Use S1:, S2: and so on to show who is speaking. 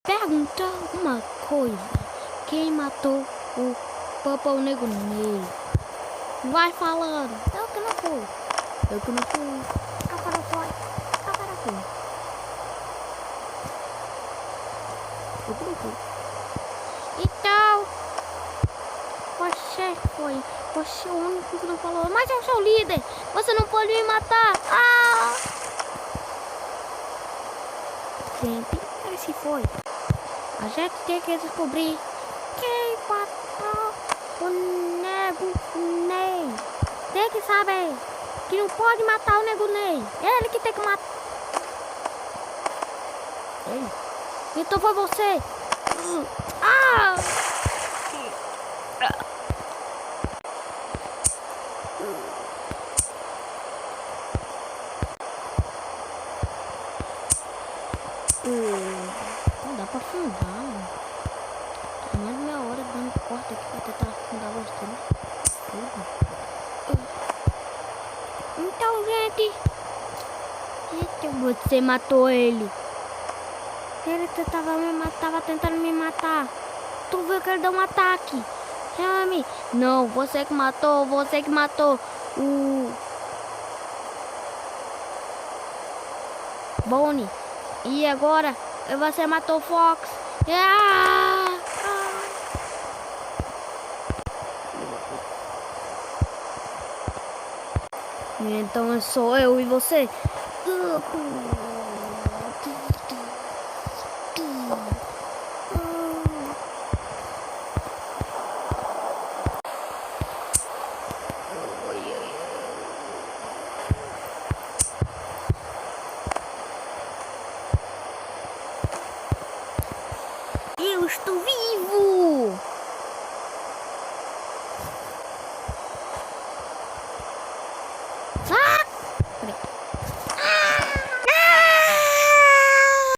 S1: pergunta uma coisa. Quem matou o Papa o Nego Ney? Vai falando. Eu que não fui. Eu que não fui. Agora foi. Agora foi. Eu que não fui. Então, você foi. Você é o único que não falou. Mas eu sou o líder. Você não pode me matar. Ah! Gente, ele se foi. A gente tem que descobrir quem matou o Nego Ney. Tem que saber que não pode matar o Nego Ney. Ele que tem que matar. Ei. Então foi você. Ah! Não dá pra afundar. Tá mais de meia hora dando corte aqui pra tentar afundar bastante. Então, gente. Você matou ele. Ele tava tentando me matar. Tu viu que ele deu um ataque. Chame. Não, você que matou. Você que matou o Bonnie. E agora você matou o Fox. Então sou eu e você. Eu estou vivo!